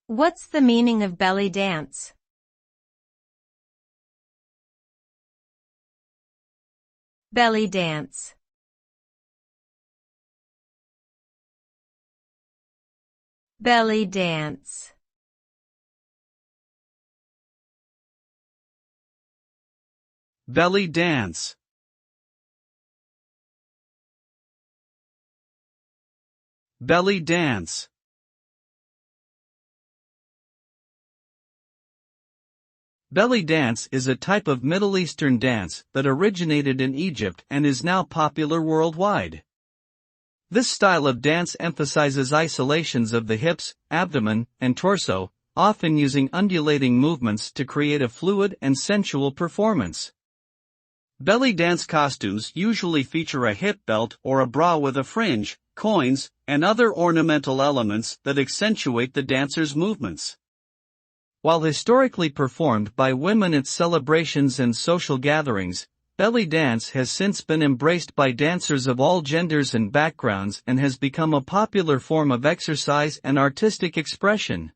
What's the meaning of belly dance? Belly dance. Belly dance. Belly dance. Belly dance. Belly dance is a type of Middle Eastern dance that originated in Egypt and is now popular worldwide. This style of dance emphasizes isolations of the hips, abdomen, and torso, often using undulating movements to create a fluid and sensual performance. Belly dance costumes usually feature a hip belt or a bra with a fringe, coins, and other ornamental elements that accentuate the dancer's movements. While historically performed by women at celebrations and social gatherings, belly dance has since been embraced by dancers of all genders and backgrounds and has become a popular form of exercise and artistic expression.